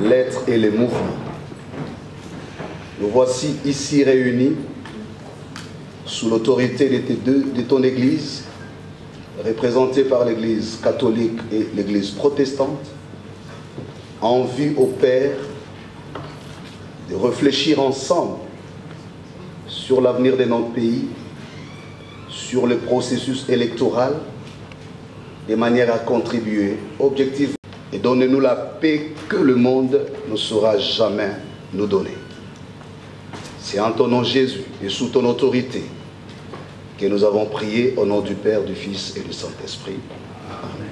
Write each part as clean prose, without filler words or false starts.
l'être et les mouvements. Nous voici ici réunis sous l'autorité de ton Église, représentée par l'Église catholique et l'Église protestante, en vue au Père de réfléchir ensemble sur l'avenir de notre pays, sur le processus électoral, de manière à contribuer objectivement et donner-nous la paix que le monde ne saura jamais nous donner. C'est en ton nom Jésus et sous ton autorité que nous avons prié au nom du Père, du Fils et du Saint-Esprit. Amen.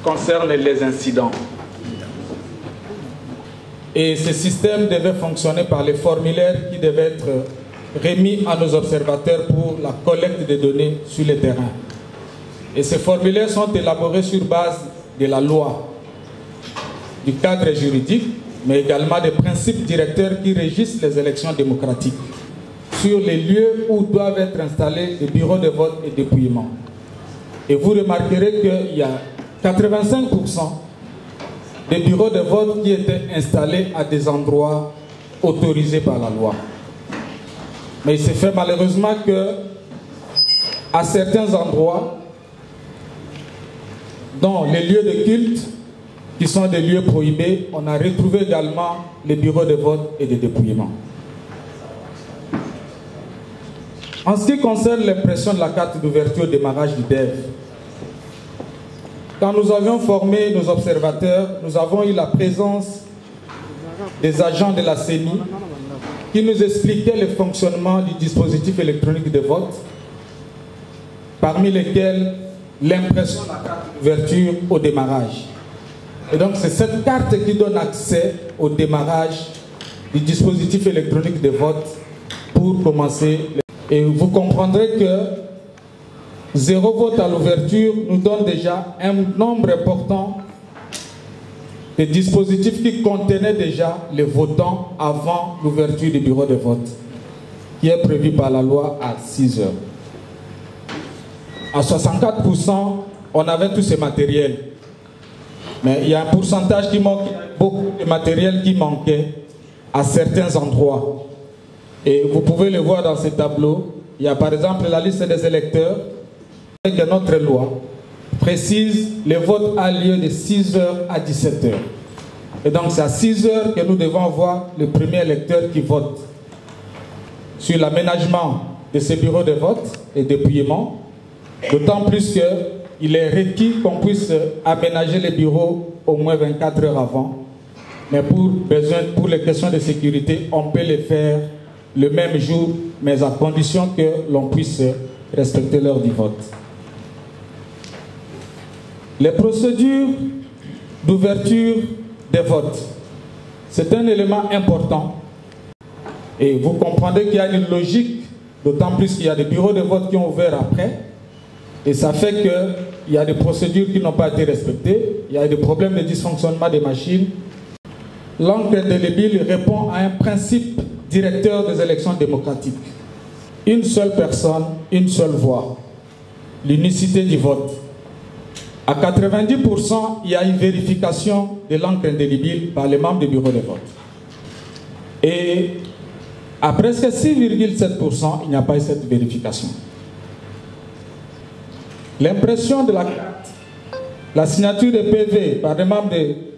Concerne les incidents. Et ce système devait fonctionner par les formulaires qui devaient être remis à nos observateurs pour la collecte des données sur le terrain. Et ces formulaires sont élaborés sur base de la loi, du cadre juridique, mais également des principes directeurs qui régissent les élections démocratiques, sur les lieux où doivent être installés les bureaux de vote et dépouillement. Et vous remarquerez qu'il y a 85% des bureaux de vote qui étaient installés à des endroits autorisés par la loi. Mais il s'est fait malheureusement que, à certains endroits, dans les lieux de culte, qui sont des lieux prohibés, on a retrouvé également les bureaux de vote et de dépouillement. En ce qui concerne l'impression de la carte d'ouverture au démarrage du DEV, quand nous avions formé nos observateurs, nous avons eu la présence des agents de la CENI qui nous expliquaient le fonctionnement du dispositif électronique de vote, parmi lesquels l'impression de la carte d'ouverture au démarrage. Et donc c'est cette carte qui donne accès au démarrage du dispositif électronique de vote pour commencer. Et vous comprendrez que 0 vote à l'ouverture nous donne déjà un nombre important de dispositifs qui contenaient déjà les votants avant l'ouverture du bureau de vote, qui est prévu par la loi à 6 heures. À 64%, on avait tous ces matériels. Mais il y a un pourcentage qui manque, beaucoup de matériel qui manquait à certains endroits. Et vous pouvez le voir dans ces tableaux. Il y a par exemple la liste des électeurs, que notre loi précise le vote a lieu de 6h à 17h. Et donc c'est à 6h que nous devons avoir le premier électeur qui vote. Sur l'aménagement de ces bureaux de vote et dépouillement, d'autant plus qu'il est requis qu'on puisse aménager les bureaux au moins 24 heures avant. Mais pour les questions de sécurité, on peut les faire le même jour, mais à condition que l'on puisse respecter l'heure du vote. Les procédures d'ouverture des votes, c'est un élément important. Et vous comprendrez qu'il y a une logique, d'autant plus qu'il y a des bureaux de vote qui ont ouvert après. Et ça fait qu'il y a des procédures qui n'ont pas été respectées, il y a des problèmes de dysfonctionnement des machines. L'encre indélébile répond à un principe directeur des élections démocratiques. Une seule personne, une seule voix. L'unicité du vote. À 90%, il y a une vérification de l'encre indélébile par les membres du bureau de vote. Et à presque 6,7%, il n'y a pas eu cette vérification. L'impression de la carte, la signature de PV par les membres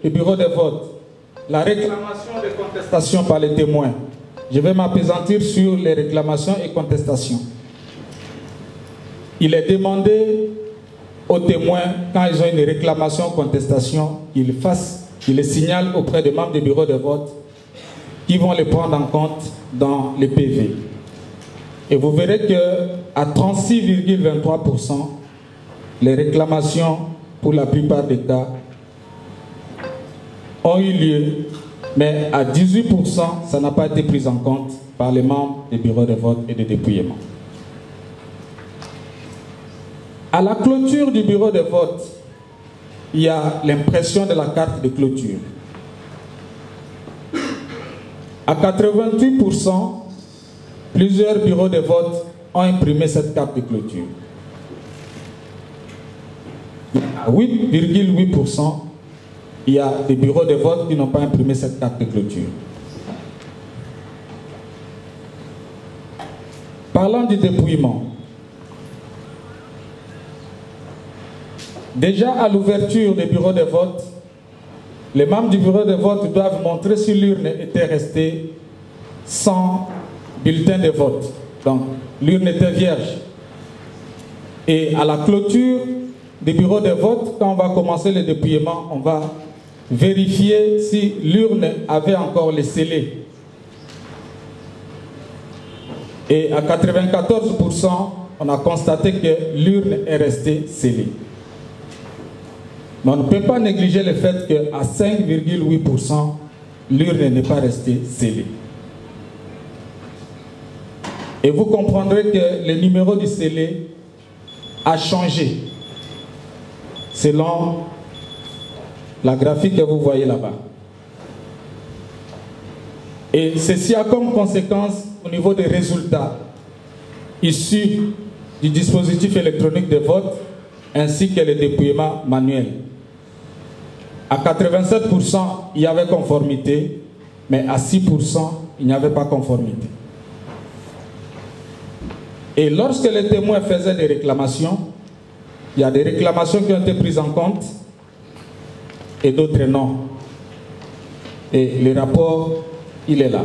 du bureau de vote, la réclamation de contestation par les témoins. Je vais m'appesantir sur les réclamations et contestations. Il est demandé aux témoins, quand ils ont une réclamation ou contestation, qu'ils les signalent auprès des membres du bureau de vote, qui vont les prendre en compte dans les PV. Et vous verrez qu'à 36,23%, les réclamations, pour la plupart des cas, ont eu lieu, mais à 18%, ça n'a pas été pris en compte par les membres des bureaux de vote et de dépouillement. À la clôture du bureau de vote, il y a l'impression de la carte de clôture. À 88%, plusieurs bureaux de vote ont imprimé cette carte de clôture. À 8,8%, il y a des bureaux de vote qui n'ont pas imprimé cette carte de clôture. Parlant du dépouillement, déjà à l'ouverture des bureaux de vote, les membres du bureau de vote doivent montrer si l'urne était restée sans bulletin de vote. Donc, l'urne était vierge. Et à la clôture des bureaux de vote, quand on va commencer le dépouillement, on va vérifier si l'urne avait encore les scellés. Et à 94%, on a constaté que l'urne est restée scellée. Mais on ne peut pas négliger le fait qu'à 5,8%, l'urne n'est pas restée scellée. Et vous comprendrez que le numéro du scellé a changé selon la graphique que vous voyez là-bas. Et ceci a comme conséquence au niveau des résultats issus du dispositif électronique de vote ainsi que le dépouillement manuel. À 87%, il y avait conformité, mais à 6%, il n'y avait pas conformité. Et lorsque les témoins faisaient des réclamations, il y a des réclamations qui ont été prises en compte et d'autres non. Et le rapport, il est là.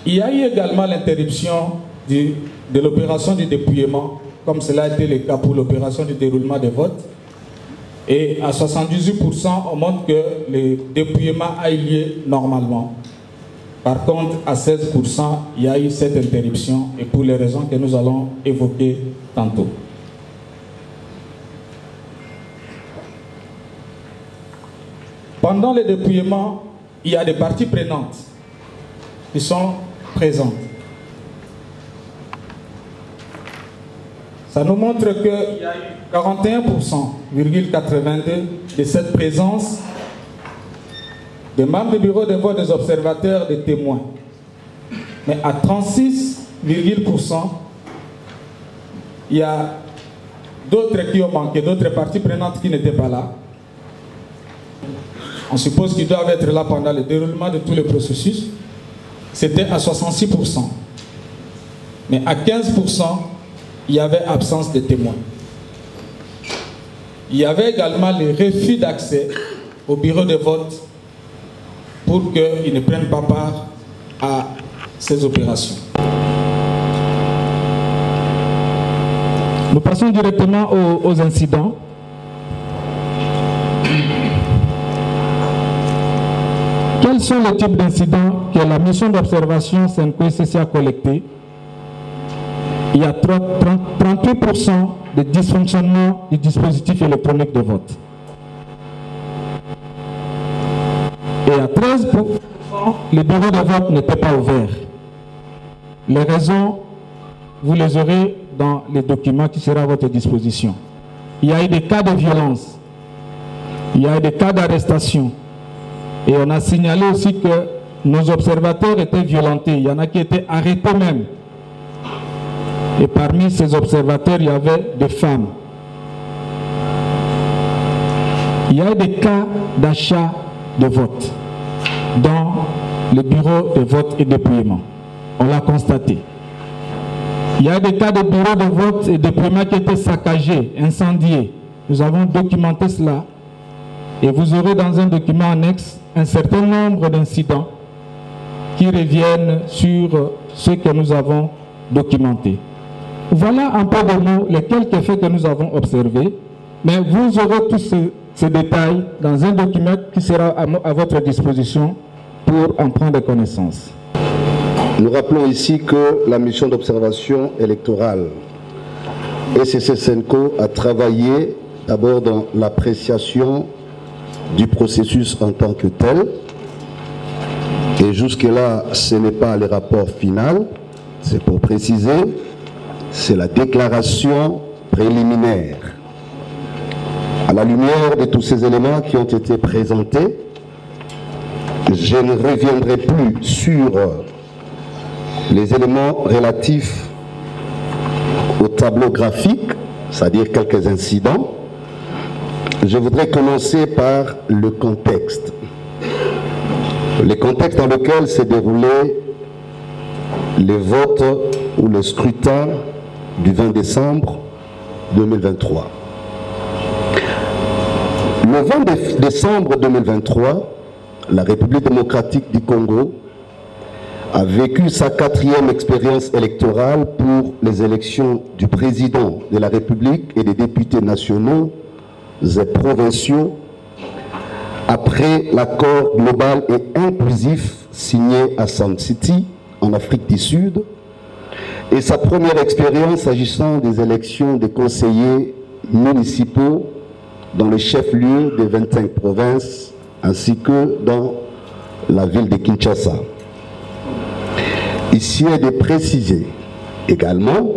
Il y a eu également l'interruption de l'opération du dépouillement, comme cela a été le cas pour l'opération du déroulement des votes. Et à 78%, on montre que le dépouillement a eu lieu normalement. Par contre, à 16%, il y a eu cette interruption et pour les raisons que nous allons évoquer tantôt. Pendant le dépouillement, il y a des parties prenantes qui sont présentes. Ça nous montre qu'il y a eu 41,82% de cette présence des membres du bureau de vote, des observateurs, des témoins. Mais à 36,%, il y a d'autres qui ont manqué, d'autres parties prenantes qui n'étaient pas là. On suppose qu'ils doivent être là pendant le déroulement de tout le processus. C'était à 66%. Mais à 15%, il y avait absence de témoins. Il y avait également le refus d'accès au bureau de vote pour qu'ils ne prennent pas part à ces opérations. Nous passons directement aux incidents. Quels sont les types d'incidents que la mission d'observation CNCO-ICC a collectés? Il y a 38% de dysfonctionnement du dispositif électronique de vote. Et à 13%, les bureaux de vote n'étaient pas ouverts. Les raisons, vous les aurez dans les documents qui seront à votre disposition. Il y a eu des cas de violence, il y a eu des cas d'arrestation. Et on a signalé aussi que nos observateurs étaient violentés. Il y en a qui étaient arrêtés même. Et parmi ces observateurs, il y avait des femmes. Il y a eu des cas d'achat de vote dans le bureau de vote et dépouillement. On l'a constaté. Il y a des cas de bureau de vote et dépouillement qui étaient saccagés, incendiés. Nous avons documenté cela. Et vous aurez dans un document annexe un certain nombre d'incidents qui reviennent sur ce que nous avons documenté. Voilà un peu de mots, les quelques faits que nous avons observés, mais vous aurez tous ces détails dans un document qui sera à votre disposition pour en prendre connaissance. Nous rappelons ici que la mission d'observation électorale ECC CNCO a travaillé d'abord dans l'appréciation du processus en tant que tel. Et jusque-là, ce n'est pas le rapport final, c'est pour préciser, c'est la déclaration préliminaire. À la lumière de tous ces éléments qui ont été présentés, je ne reviendrai plus sur les éléments relatifs au tableau graphique, c'est-à-dire quelques incidents. Je voudrais commencer par le contexte. Le contexte dans lequel s'est déroulé les votes ou le scrutin du 20 décembre 2023. Le 20 décembre 2023, la République démocratique du Congo a vécu sa 4e expérience électorale pour les élections du président de la République et des députés nationaux et provinciaux après l'accord global et inclusif signé à Sun City, en Afrique du Sud, et sa première expérience s'agissant des élections des conseillers municipaux dans les chefs-lieux des 25 provinces, ainsi que dans la ville de Kinshasa. Ici est de préciser également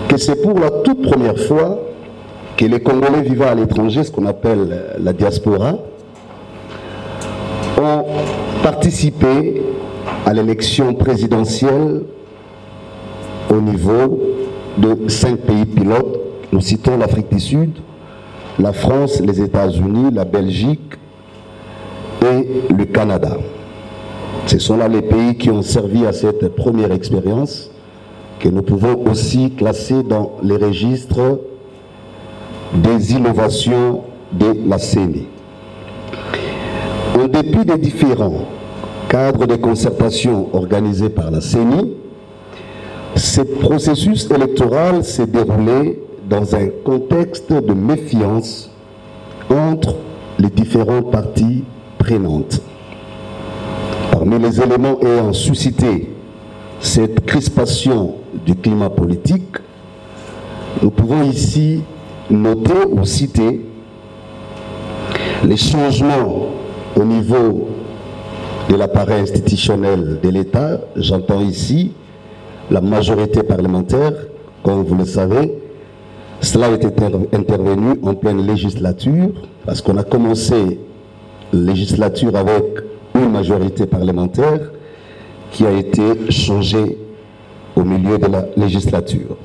que c'est pour la toute première fois que les Congolais vivant à l'étranger, ce qu'on appelle la diaspora, ont participé à l'élection présidentielle au niveau de 5 pays pilotes. Nous citons l'Afrique du Sud, la France, les États-Unis, la Belgique et le Canada. Ce sont là les pays qui ont servi à cette première expérience que nous pouvons aussi classer dans les registres des innovations de la CENI. En dépit des différents cadres de concertation organisés par la CENI, ce processus électoral s'est déroulé dans un contexte de méfiance entre les différentes parties prenantes. Parmi les éléments ayant suscité cette crispation du climat politique, nous pouvons ici noter ou citer les changements au niveau de l'appareil institutionnel de l'État. J'entends ici la majorité parlementaire, comme vous le savez. Cela est intervenu en pleine législature, parce qu'on a commencé la législature avec une majorité parlementaire qui a été changée au milieu de la législature.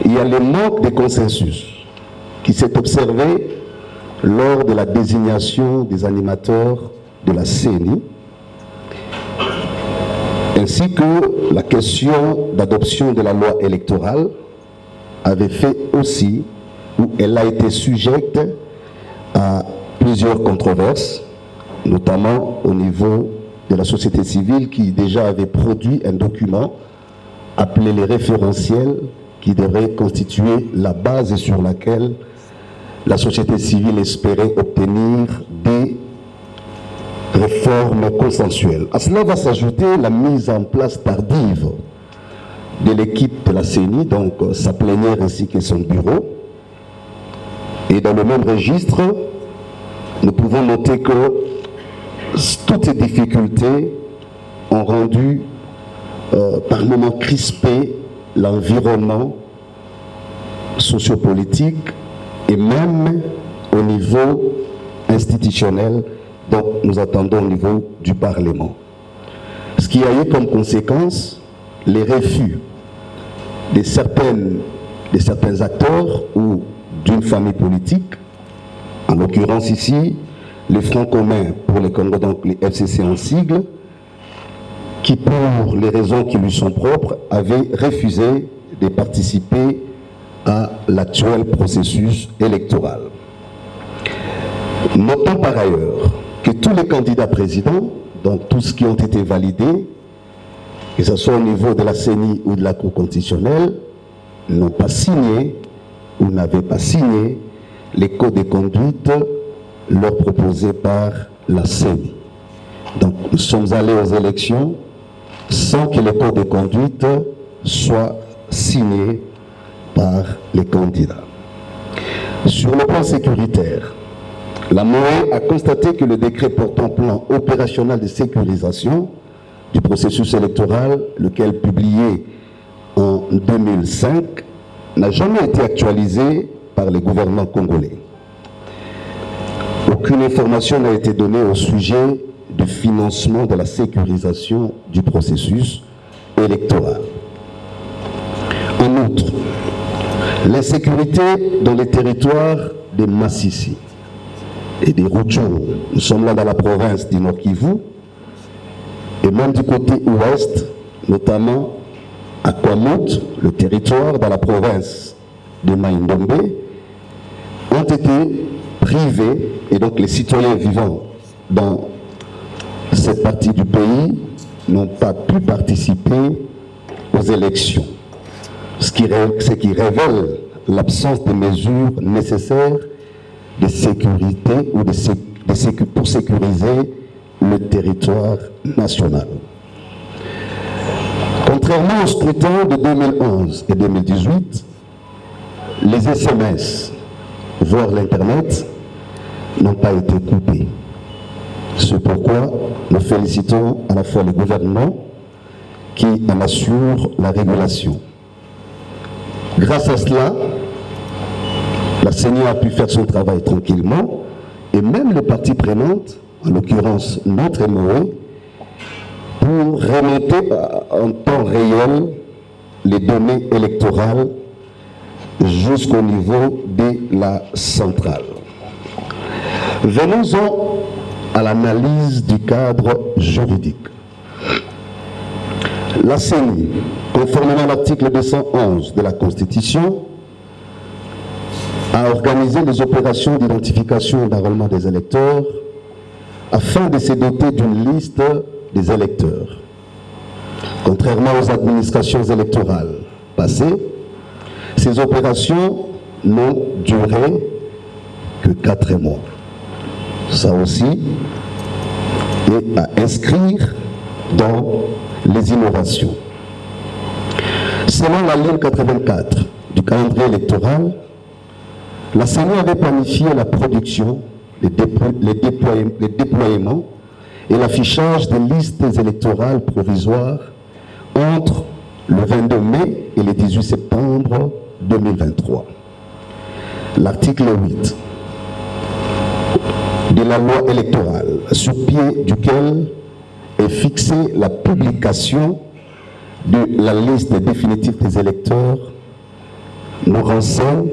Il y a le manque de consensus qui s'est observé lors de la désignation des animateurs de la CENI, ainsi que la question d'adoption de la loi électorale avait fait aussi, où elle a été sujette à plusieurs controverses, notamment au niveau de la société civile qui déjà avait produit un document appelé les référentiels qui devrait constituer la base sur laquelle la société civile espérait obtenir des réformes consensuelles. À cela va s'ajouter la mise en place tardive de l'équipe de la CENI, donc sa plénière ainsi que son bureau. Et dans le même registre, nous pouvons noter que toutes ces difficultés ont rendu par moments crispé l'environnement sociopolitique et même au niveau institutionnel, donc nous attendons au niveau du Parlement. Ce qui a eu comme conséquence les refus de certains acteurs ou d'une famille politique, en l'occurrence ici, le Front commun pour le Congo, donc les FCC en sigle, qui pour les raisons qui lui sont propres, avait refusé de participer à l'actuel processus électoral. Notons par ailleurs que tous les candidats présidents, donc tous qui ont été validés, que ce soit au niveau de la CENI ou de la Cour constitutionnelle, n'ont pas signé ou n'avaient pas signé les codes de conduite leur proposés par la CENI. Donc nous sommes allés aux élections sans que les codes de conduite soient signés par les candidats. Sur le plan sécuritaire, la MOE a constaté que le décret portant plan opérationnel de sécurisation du processus électoral, lequel publié en 2005, n'a jamais été actualisé par les gouvernements congolais. Aucune information n'a été donnée au sujet du financement de la sécurisation du processus électoral. En outre, l'insécurité dans les territoires des Massissi et des Rutshuru. Nous sommes là dans la province du Nord Kivu et même du côté ouest, notamment à Kwamut, le territoire dans la province de Maïndombe, ont été privés, et donc les citoyens vivant dans cette partie du pays n'ont pas pu participer aux élections, ce qui révèle l'absence de mesures nécessaires de sécurité ou pour sécuriser le territoire national. Contrairement au scrutin de 2011 et 2018, les SMS, voire l'Internet, n'ont pas été coupés. C'est pourquoi nous félicitons à la fois le gouvernement qui en assure la régulation. Grâce à cela, la CENI a pu faire son travail tranquillement et même les parties prenantes, en l'occurrence notre MOE, pour remonter en temps réel les données électorales jusqu'au niveau de la centrale. Venons-en à l'analyse du cadre juridique. La CENI, conformément à l'article 211 de la Constitution, a organisé les opérations d'identification et d'enrôlement des électeurs afin de se doter d'une liste des électeurs. Contrairement aux administrations électorales passées, ces opérations n'ont duré que 4 mois. Ça aussi est à inscrire dans les innovations. Selon la ligne 84 du calendrier électoral, la CENI avait planifié la production, les déploiements et l'affichage des listes électorales provisoires entre le 22 mai et le 18 septembre 2023. L'article 8 de la loi électorale, sur pied duquel est fixée la publication de la liste définitive des électeurs, nous renseigne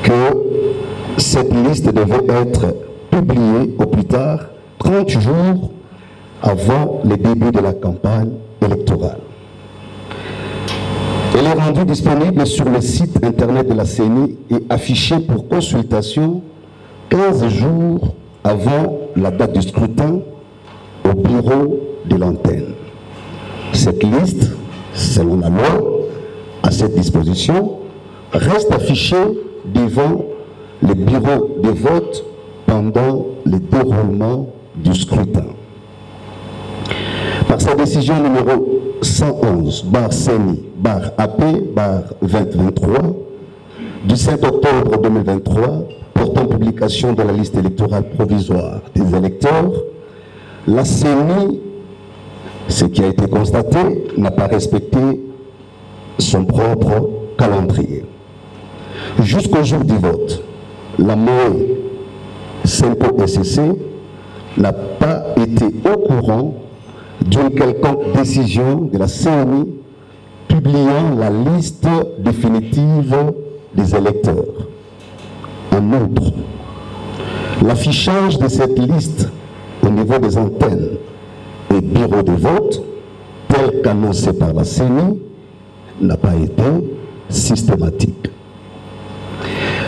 que cette liste devait être publiée au plus tard 30 jours avant le début de la campagne électorale. Elle est rendue disponible sur le site internet de la CENI et affichée pour consultation 15 jours avant la date du scrutin au bureau de l'antenne. Cette liste, selon la loi, à cette disposition, reste affichée devant les bureaux de vote pendant le déroulement du scrutin. Par sa décision numéro 111/CENI/AP/2023 du 5 octobre 2023 portant publication de la liste électorale provisoire des électeurs, la CENI, ce qui a été constaté, n'a pas respecté son propre calendrier. Jusqu'au jour du vote, la MOE SENPO-SCC n'a pas été au courant d'une quelconque décision de la CENI publiant la liste définitive des électeurs. En outre, l'affichage de cette liste au niveau des antennes et bureaux de vote, tel qu'annoncé par la CENI, n'a pas été systématique.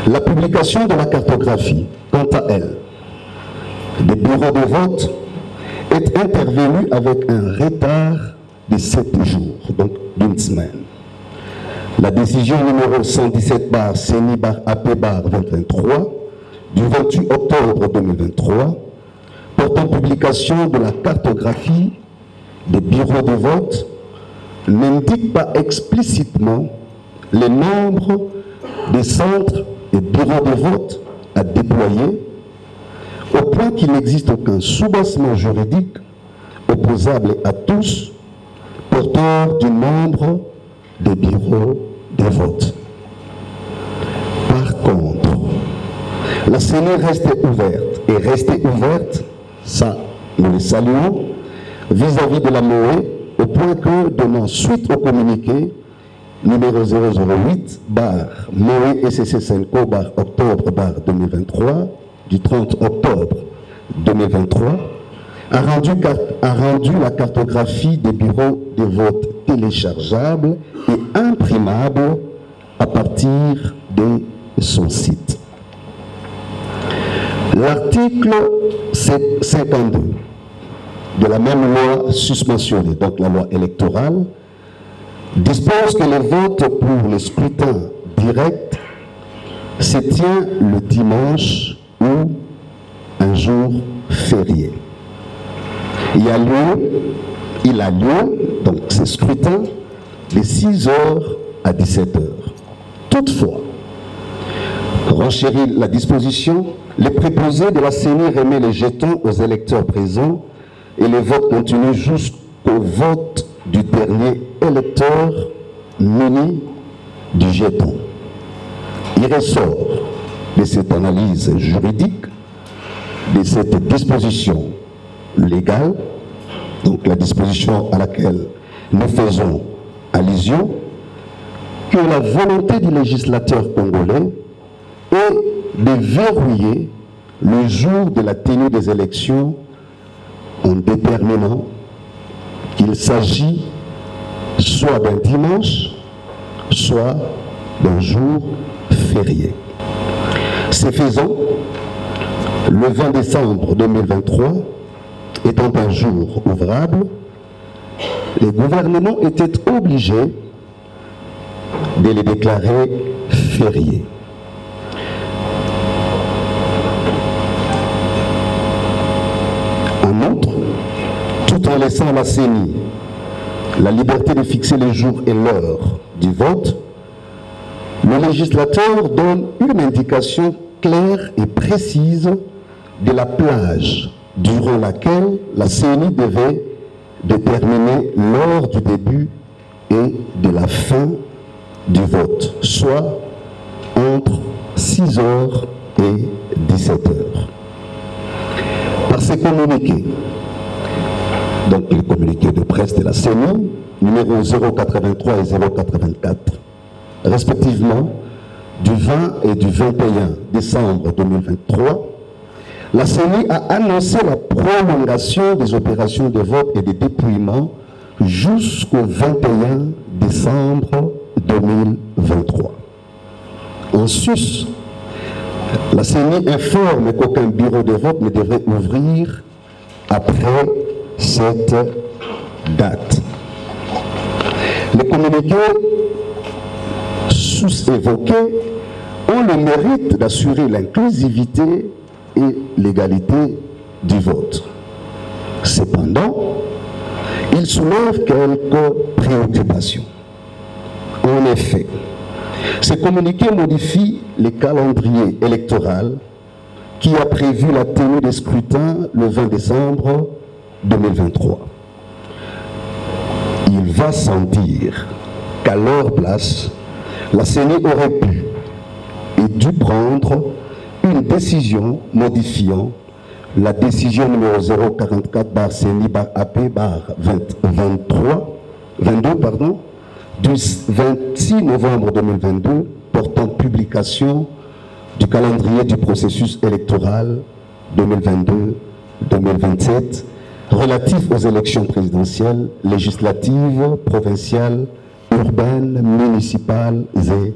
La publication de la cartographie, quant à elle, des bureaux de vote, est intervenue avec un retard de 7 jours, donc d'une semaine. La décision numéro 117/CENI/AP/2023 du 28 octobre 2023 portant publication de la cartographie des bureaux de vote n'indique pas explicitement le nombre des centres et bureaux de vote à déployer, au point qu'il n'existe aucun soubassement juridique opposable à tous porteur du nombre des bureaux de vote. Par contre, la CENI restait ouverte et restait ouverte, ça nous le saluons, vis-à-vis de la MOE, au point que, donnant suite au communiqué, numéro 008 Moé SCC Senco octobre 2023 du 30 octobre 2023 a rendu la cartographie des bureaux de vote téléchargeables et imprimables à partir de son site. L'article 52 de la même loi susmentionnée, donc la loi électorale, dispose que le vote pour le scrutin direct se tient le dimanche ou un jour férié. Il a lieu, donc ce scrutin, de 6h à 17h. Toutefois, renchérit la disposition, les préposés de la CENI remet les jetons aux électeurs présents et le vote continue jusqu'au vote du dernier électeur muni du jeton. Il ressort de cette analyse juridique, de cette disposition légale, donc la disposition à laquelle nous faisons allusion, que la volonté du législateur congolais est de verrouiller le jour de la tenue des élections en déterminant qu'il s'agit soit d'un dimanche, soit d'un jour férié. Ce faisant, le 20 décembre 2023, étant un jour ouvrable, les gouvernements étaient obligés de les déclarer fériés. En outre, tout en laissant la CENI la liberté de fixer les jours et l'heure du vote, le législateur donne une indication claire et précise de la plage durant laquelle la CENI devait déterminer l'heure du début et de la fin du vote, soit entre 6h et 17h. Par ces communiqués, donc les communiqués de presse de la CENI, numéro 083 et 084, respectivement du 20 et du 21 décembre 2023, la CENI a annoncé la prolongation des opérations de vote et de dépouillement jusqu'au 21 décembre 2023. En sus, la CENI informe qu'aucun bureau de vote ne devrait ouvrir après cette date. Les communiqués sous-évoqués ont le mérite d'assurer l'inclusivité et l'égalité du vote. Cependant, ils soulèvent quelques préoccupations. En effet, ces communiqués modifient le calendrier électoral qui a prévu la tenue des scrutins le 20 décembre 2023. Il va sans dire qu'à leur place, la CENI aurait pu et dû prendre une décision modifiant la décision numéro 044/CENI/AP/22 du 26 novembre 2022 portant publication du calendrier du processus électoral 2022-2027 relatif aux élections présidentielles, législatives, provinciales, urbaines, municipales et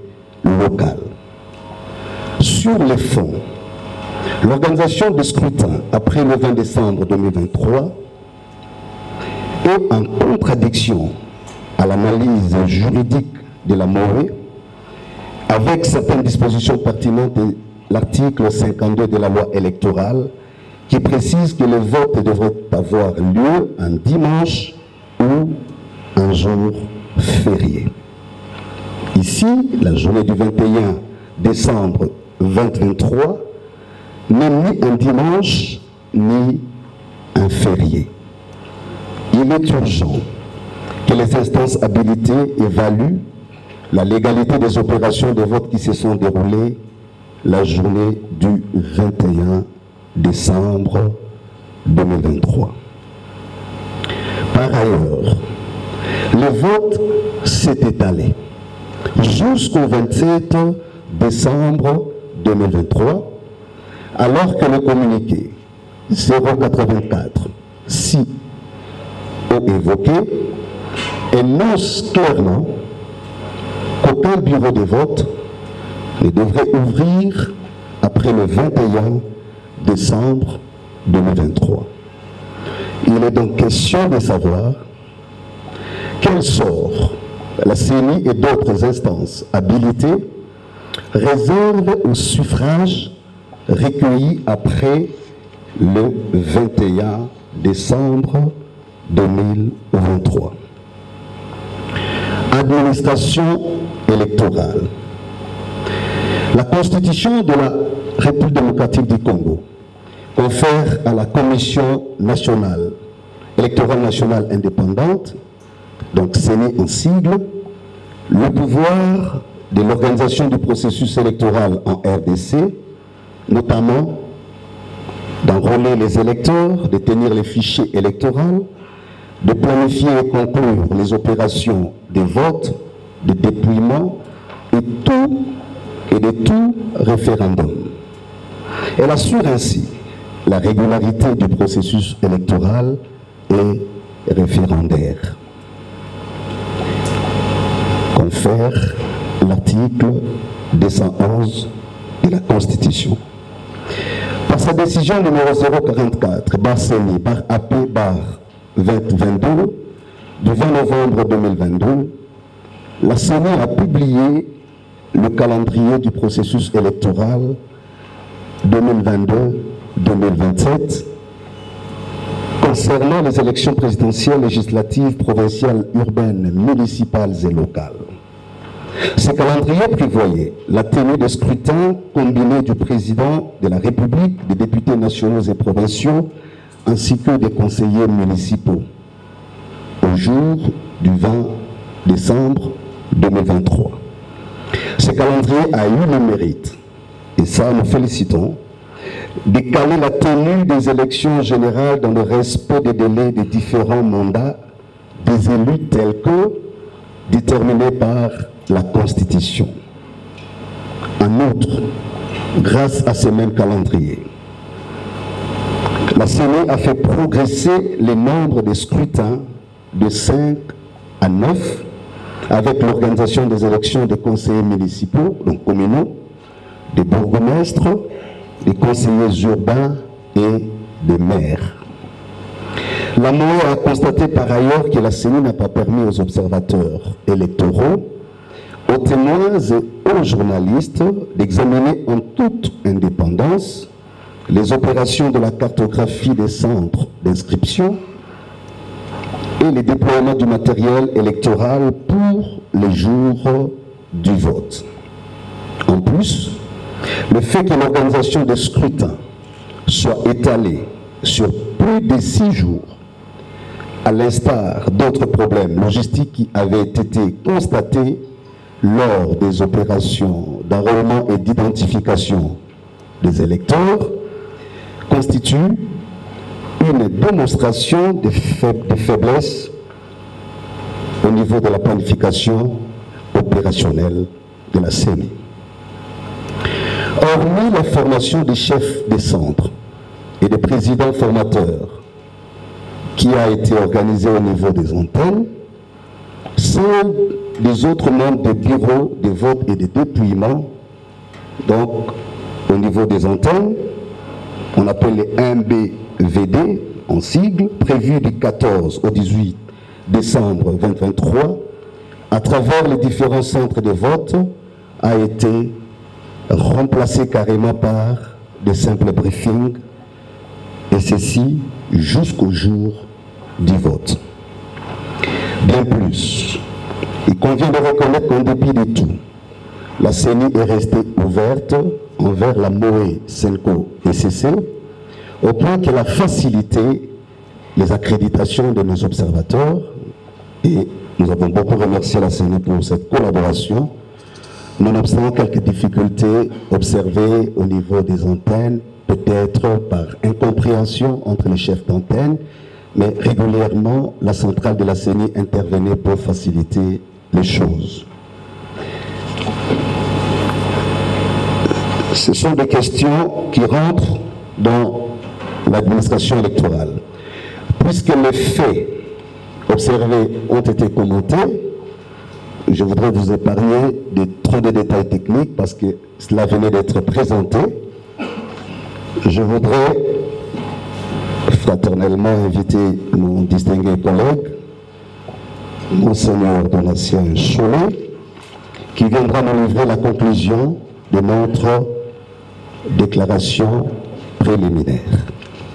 locales. Sur les fonds, l'organisation de scrutin après le 20 décembre 2023 est en contradiction à l'analyse juridique de la MOE avec certaines dispositions pertinentes de l'article 52 de la loi électorale qui précise que le vote devrait avoir lieu un dimanche ou un jour férié. Ici, la journée du 21 décembre 2023 n'est ni un dimanche ni un férié. Il est urgent que les instances habilitées évaluent la légalité des opérations de vote qui se sont déroulées la journée du 21 décembre 2023. Par ailleurs, le vote s'est étalé jusqu'au 27 décembre 2023, alors que le communiqué 084 si évoqué énonce clairement qu'aucun bureau de vote ne devrait ouvrir après le 21 décembre 2023. Il est donc question de savoir quel sort la CENI et d'autres instances habilitées réservent au suffrage recueilli après le 21 décembre 2023. Administration électorale. La Constitution de la République démocratique du Congo confère à la Commission nationale, électorale nationale indépendante, donc CENI en sigle, le pouvoir de l'organisation du processus électoral en RDC, notamment d'enrôler les électeurs, de tenir les fichiers électoraux, de planifier et conclure les opérations de vote, de dépouillement et de tout référendum. Elle assure ainsi la régularité du processus électoral et référendaire. Confère l'article 211 de la Constitution. Par sa décision numéro 044-CENI par AP-2022 du 20 novembre 2022, la CENI a publié le calendrier du processus électoral 2022-2027 concernant les élections présidentielles, législatives, provinciales, urbaines, municipales et locales. Ce calendrier prévoyait la tenue des scrutins combinés du président de la République, des députés nationaux et provinciaux, ainsi que des conseillers municipaux, au jour du 20 décembre 2023. Ce calendrier a eu le mérite, et ça nous félicitons, de caler la tenue des élections générales dans le respect des délais des différents mandats des élus tels que déterminés par la Constitution. En outre, grâce à ce même calendrier, la CENI a fait progresser le nombre de scrutins de 5 à 9 avec l'organisation des élections des conseillers municipaux, donc communaux, des bourgmestres, des conseillers urbains et des maires. La MOE a constaté par ailleurs que la CENI n'a pas permis aux observateurs électoraux, aux témoins et aux journalistes d'examiner en toute indépendance les opérations de la cartographie des centres d'inscription et les déploiements du matériel électoral pour les jours du vote. En plus, le fait que l'organisation des scrutins soit étalée sur plus de 6 jours, à l'instar d'autres problèmes logistiques qui avaient été constatés lors des opérations d'enrôlement et d'identification des électeurs, constitue une démonstration de faiblesse au niveau de la planification opérationnelle de la CENI. Hormis la formation des chefs des centres et des présidents formateurs qui a été organisée au niveau des antennes, celle des autres membres des bureaux de vote et de dépouillement, donc au niveau des antennes, on appelle les 1BVD en sigle, prévu du 14 au 18 décembre 2023, à travers les différents centres de vote, a été remplacé carrément par des simples briefings, et ceci jusqu'au jour du vote. Bien plus, il convient de reconnaître qu'en dépit de tout, la CENI est restée ouverte envers la MOE, SENCO et CC, au point qu'elle a facilité les accréditations de nos observateurs, et nous avons beaucoup remercié la CENI pour cette collaboration, nonobstant quelques difficultés observées au niveau des antennes, peut-être par incompréhension entre les chefs d'antenne, mais régulièrement, la centrale de la CENI intervenait pour faciliter les choses. Ce sont des questions qui rentrent dans l'administration électorale. Puisque les faits observés ont été commentés, je voudrais vous épargner trop de détails techniques parce que cela venait d'être présenté. Je voudrais fraternellement inviter mon distingué collègue, Monseigneur Donatien Cholet, qui viendra nous livrer la conclusion de notre déclaration préliminaire.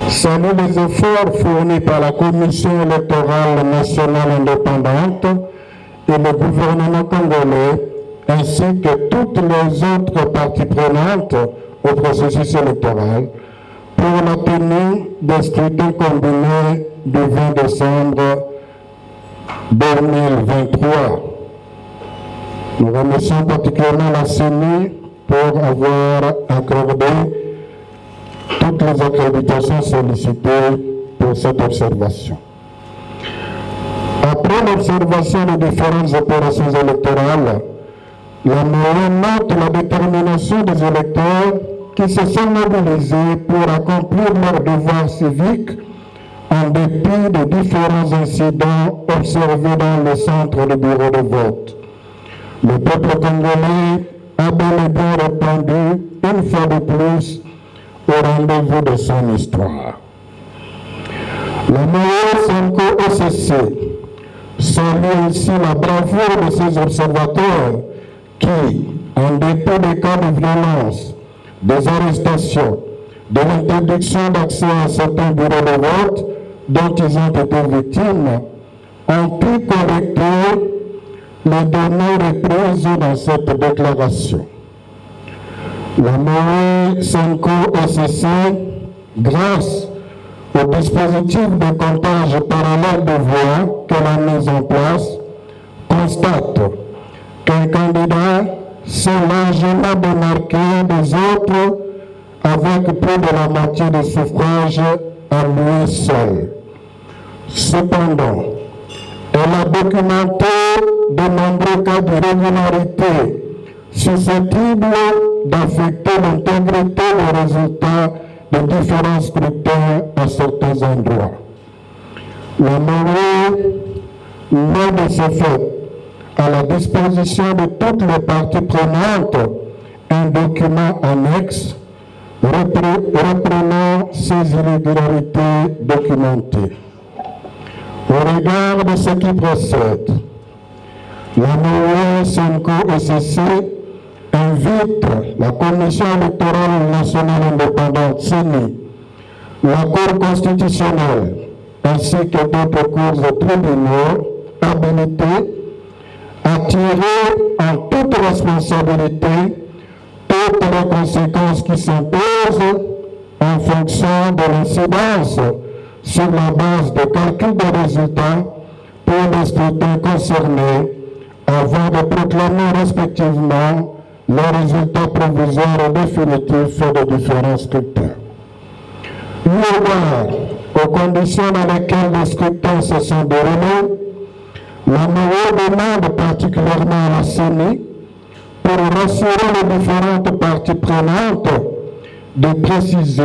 Salue les efforts fournis par la Commission électorale nationale indépendante et le gouvernement congolais, ainsi que toutes les autres parties prenantes au processus électoral, pour la tenue des scrutins combinés du 20 décembre 2023. Nous remercions particulièrement la CENI pour avoir accordé toutes les accréditations sollicitées pour cette observation. Après l'observation des différentes opérations électorales, la moyenne note la détermination des électeurs qui se sont mobilisés pour accomplir leurs devoirs civiques en dépit des différents incidents observés dans le centre du bureau de vote. Le peuple congolais a bel et bien répondu une fois de plus au rendez-vous de son histoire. La MOE Sonko OCC salue ici la bravoure de ses observateurs qui, en dépit des cas de violence, des arrestations, de l'interdiction d'accès à certains bureaux de vote dont ils ont été victimes, ont pu collecter les données reprises dans cette déclaration. La MOE Sonko OCC, grâce au dispositif de comptage parallèle de voix qu'elle a mis en place, constate qu'un candidat s'est largement démarqué des autres avec plus de la moitié des suffrages à lui seul. Cependant, elle a documenté de nombreux cas d'irrégularité susceptibles d'affecter l'intégrité des résultats de différents scrutins à certains endroits. La MOE met de ce fait à la disposition de toutes les parties prenantes un document annexe reprenant ces irrégularités documentées. Au regard de ce qui précède, la MOE Sonko OCC invite la Commission électorale nationale indépendante CENI, la Cour constitutionnelle ainsi que d'autres cours et tribunaux habilités à tirer en toute responsabilité toutes les conséquences qui s'imposent en fonction de l'incidence sur la base de calcul des résultats pour les scrutins concernés avant de proclamer respectivement les résultats provisoires et définitifs des différents scrutins. Eu égard aux conditions dans lesquelles les scrutins se sont déroulés, la MOE demande particulièrement à la CENI pour rassurer les différentes parties prenantes de préciser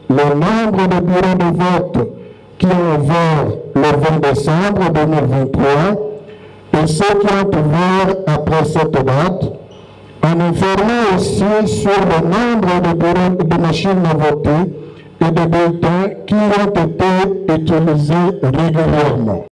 le nombre de bureaux de vote qui ont ouvert le 20 décembre 2023 et ceux qui ont ouvert après cette date, en informant aussi sur le nombre de bureaux de machines à voter et de bulletins qui ont été utilisés régulièrement.